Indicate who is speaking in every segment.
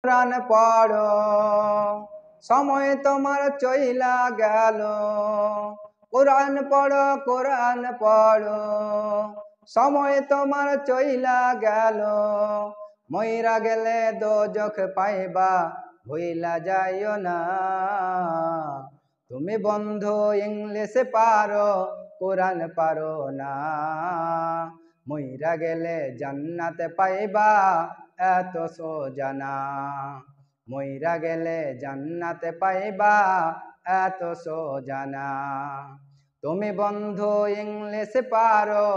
Speaker 1: কোরআন পড়ো, সময় তোমার চইলা গেল। কোরআন পড়ো, কোরআন পড়ো, সময় তোমার চইলা গেল। মইরা গেলে দোজখ পাইবা, ভুইলা যাইও না। তুমি বন্ধু ইংলিশ পারো, কোরআন পারো না। মইরা গেলে জান্নাত পাইবা, এত সোজা না। মইরা গেলে জান্নাত পাইবা, এত সোজা না। তুমি বন্ধু ইংলিশ পারো,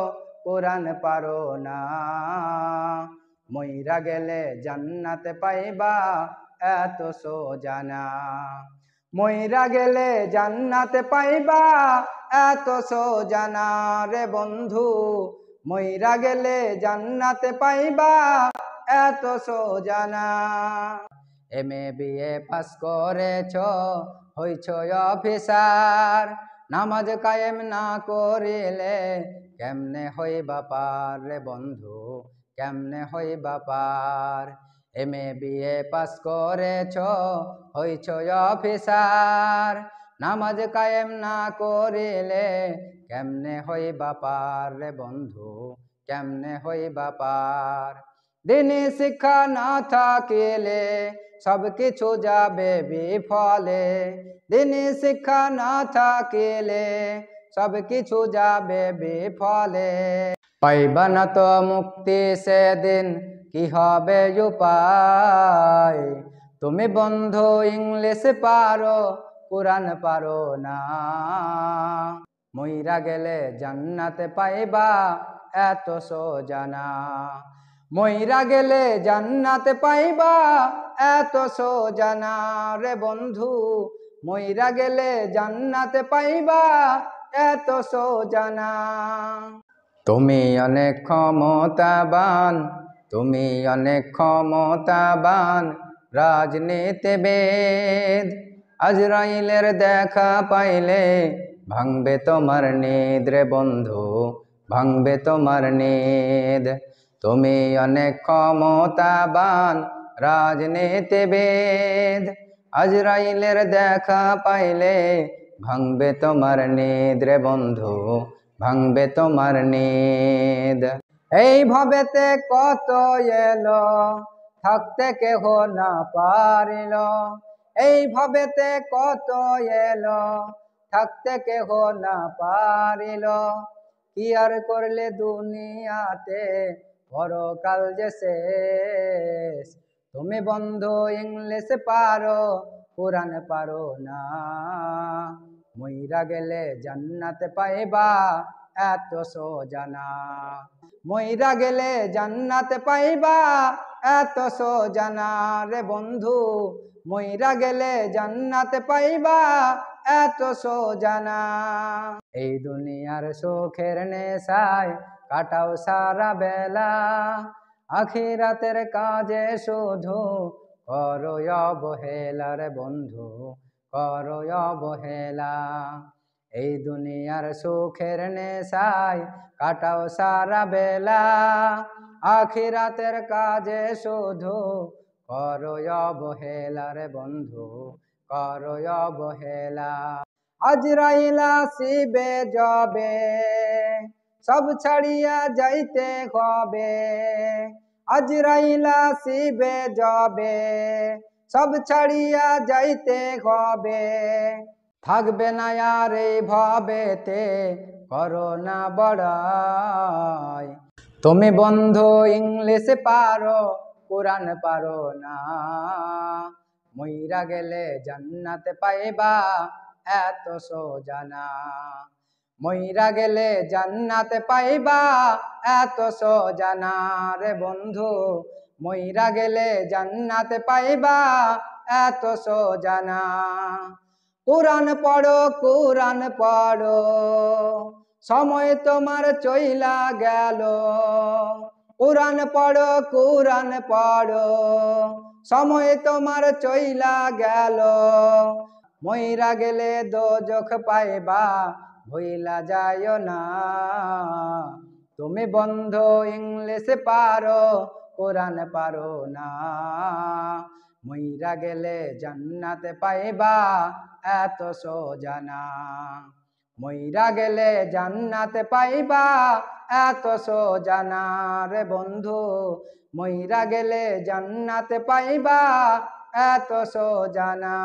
Speaker 1: কোরআন পারো না। মইরা গেলে জান্নাত পাইবা, এত সোজা না। মইরা গেলে জান্নাত পাইবা, এত সোজা না রে বন্ধু। মইরা গেলে জান্নাত পাইবা, এত সোজা না। এমএ বিএ পাস করেছ, হইছ অফিসার। নামাজ কায়েম না করিলে কেমনে হইবা পার রে বন্ধু, কেমনে হইবা পার। এমএ বিএ পাস করেছ, হইছ অফিসার। নামাজ কায়েম না করিলে কেমনে হইবা পার রে বন্ধু, কেমনে হইবা পার। দিনী শিক্ষা না থাকিলে সব কিছু যাবে বিফলে। দিনী শিক্ষা না থাকিলে সব কিছু যাবে বিফলে। পাইবা না তো মুক্তি সেদিন, কি হবে উপায়। তুমি বন্ধু ইংলিশ পারো, কোরআন পারো না। মইরা গেলে জান্নাত পাইবা, এত সোজা না। মইরা গেলে জান্নাত পাইবা, এত সোজা না রে বন্ধু। মইরা গেলে জান্নাত পাইবা, এত সোজা না। তুমি অনেক ক্ষমতাবান, তুমি অনেক ক্ষমতাবান রাজনীতিবিদ। আজরাইলের দেখা পাইলে ভাঙবে তোমার নিদ রে বন্ধু, ভাঙবে তোমার নিদ। তুমি অনেক ক্ষমতাবান রাজনীতিবিদ। আজরাইলের দেখা পাইলে ভাঙবে তোমার নিদ রে বন্ধু, ভাঙবে তোমার নিদ। এই ভবেতে কত এলো, থাকতে কেহ না পারিল। এই ভবেতে কত এলো, থাকতে কেহ না পারিল। কি আর করলে দুনিয়াতে, পরকাল যে শেষ। তুমি বন্ধু ইংলিশ পারো, কোরআন পারো না। মইরা গেলে জান্নাত পাইবা, এত সোজা না। মইরা গেলে জান্নাত পাইবা, এত সোজা না রে বন্ধু। মইরা গেলে জান্নাত পাইবা, এত সোজা না। এই দুনিয়ার সুখের নেশায় কাটাও সারা বেলা। আখিরাতের কাজে শুধু করো অবহেলা রে বন্ধু, করো অবহেলা। এই দুনিয়ার সুখের নেশায় কাটাও সারা বেলা। আখিরাতের কাজে শুধু করো অবহেলা রে বন্ধু, করো অবহেলা। আজরাইল আসিবে যবে, সব ছাড়িয়া যাইতে হবে। আজরাইল আসিবে যবে, সব ছাড়িয়া যাইতে হবে। থাকবে না আর এই ভবেতে, করো না বড়াই। তুমি বন্ধু ইংলিশ পারো, কোরআন পারো না। মইরা গেলে জান্নাত পাইবা, এত সোজা না। মইরা গেলে জান্নাত পাইবা, এত সোজা না রে বন্ধু। মইরা গেলে জান্নাত পাইবা, এত সোজা না। কোরআন পড়ো, কোরআন পড়ো, সময় তোমার চইলা গেল। কোরআন পড়ো, কোরআন পড়ো, সময় তোমার চইলা গেল। মইরা গেলে দোজখ পাইবা, ভুইলা যাইও না। তুমি বন্ধু ইংলিশ পারো, কোরআন পারো না। মইরা গেলে জান্নাতে পাইবা এত সোজা না। মইরা গেলে জান্নাতে পাইবা এত সোজা না রে বন্ধু, মইরা গেলে জান্নাতে পাইবা এত সোজা না।